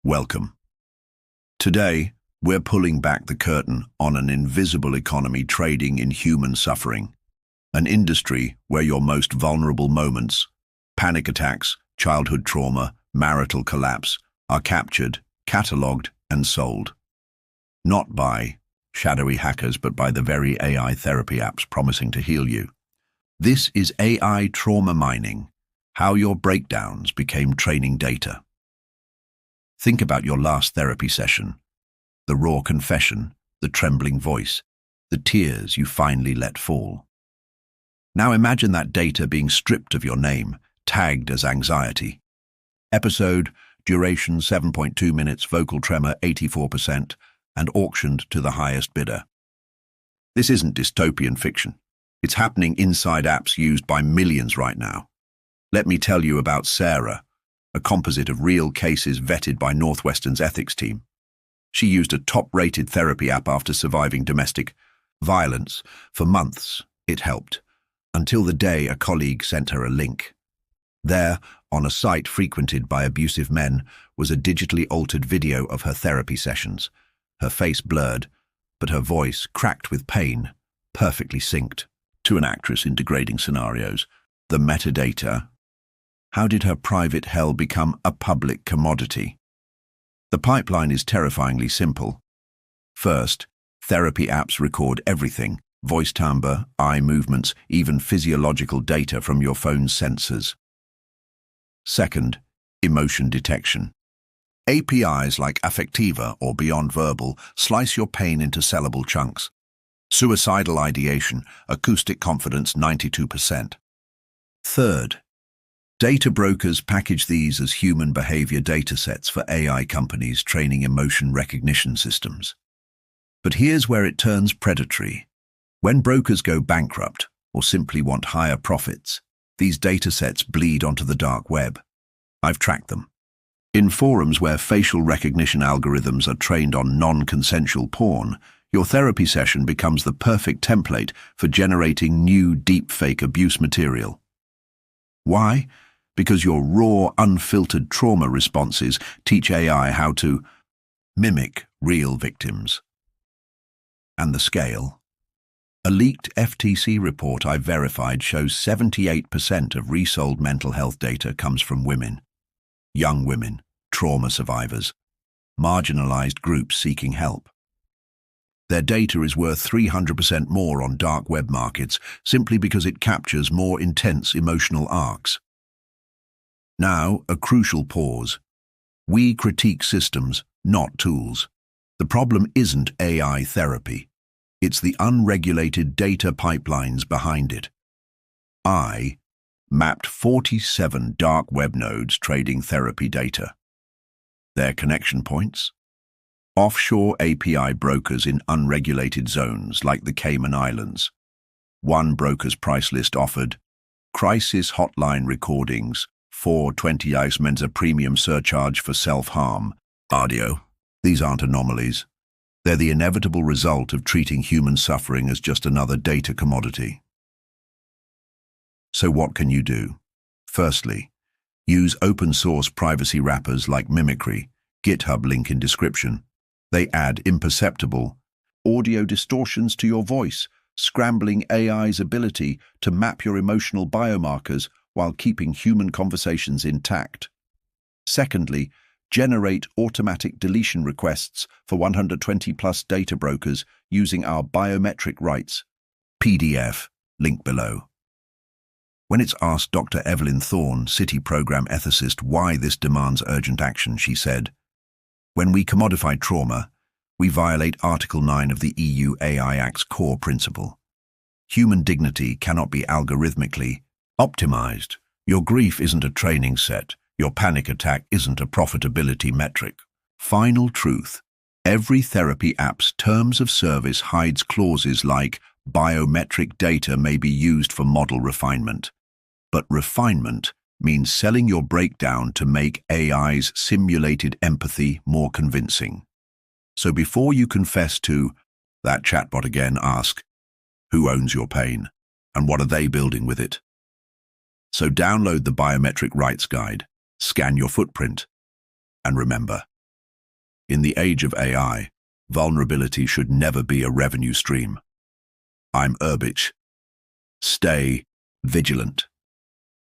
Welcome. Today, we're pulling back the curtain on an invisible economy trading in human suffering, an industry where your most vulnerable moments, panic attacks, childhood trauma, marital collapse, are captured, catalogued, and sold. Not by shadowy hackers, but by the very AI therapy apps promising to heal you. This is AI trauma mining, how your breakdowns became training data. Think about your last therapy session, the raw confession, the trembling voice, the tears you finally let fall. Now imagine that data being stripped of your name, tagged as anxiety. Episode, duration 7.2 minutes, vocal tremor 84%, and auctioned to the highest bidder. This isn't dystopian fiction. It's happening inside apps used by millions right now. Let me tell you about Sarah, a composite of real cases vetted by Northwestern's ethics team. She used a top-rated therapy app after surviving domestic violence. For months, it helped, until the day a colleague sent her a link. There, on a site frequented by abusive men, was a digitally altered video of her therapy sessions. Her face blurred, but her voice, cracked with pain, perfectly synced to an actress in degrading scenarios. The metadata. How did her private hell become a public commodity? The pipeline is terrifyingly simple. First, therapy apps record everything: voice timbre, eye movements, even physiological data from your phone's sensors. Second, emotion detection. APIs like Affectiva or Beyond Verbal slice your pain into sellable chunks. Suicidal ideation, acoustic confidence 92%. Third, data brokers package these as human behavior datasets for AI companies training emotion recognition systems. But here's where it turns predatory. When brokers go bankrupt or simply want higher profits, these datasets bleed onto the dark web. I've tracked them. In forums where facial recognition algorithms are trained on non-consensual porn, your therapy session becomes the perfect template for generating new deepfake abuse material. Why? Because your raw, unfiltered trauma responses teach AI how to mimic real victims. And the scale? A leaked FTC report I verified shows 78% of resold mental health data comes from women. Young women, trauma survivors, marginalized groups seeking help. Their data is worth 300% more on dark web markets simply because it captures more intense emotional arcs. Now, a crucial pause. We critique systems, not tools. The problem isn't AI therapy. It's the unregulated data pipelines behind it. I mapped 47 dark web nodes trading therapy data. Their connection points? Offshore API brokers in unregulated zones like the Cayman Islands. One broker's price list offered crisis hotline recordings, 420 ICE a premium surcharge for self-harm. Audio. These aren't anomalies. They're the inevitable result of treating human suffering as just another data commodity. So what can you do? Firstly, use open-source privacy wrappers like Mimicry, GitHub link in description. They add imperceptible audio distortions to your voice, scrambling AI's ability to map your emotional biomarkers while keeping human conversations intact. Secondly, generate automatic deletion requests for 120-plus data brokers using our biometric rights. PDF, link below. When it's asked Dr. Evelyn Thorne, City Program ethicist, why this demands urgent action, she said, "When we commodify trauma, we violate Article 9 of the EU AI Act's core principle. Human dignity cannot be algorithmically optimized. Your grief isn't a training set. Your panic attack isn't a profitability metric." Final truth. Every therapy app's terms of service hides clauses like biometric data may be used for model refinement. But refinement means selling your breakdown to make AI's simulated empathy more convincing. So before you confess to that chatbot again, ask, who owns your pain and what are they building with it? So download the Biometric Rights Guide, scan your footprint, and remember, In the age of AI, vulnerability should never be a revenue stream. I'm Urbice. Stay vigilant.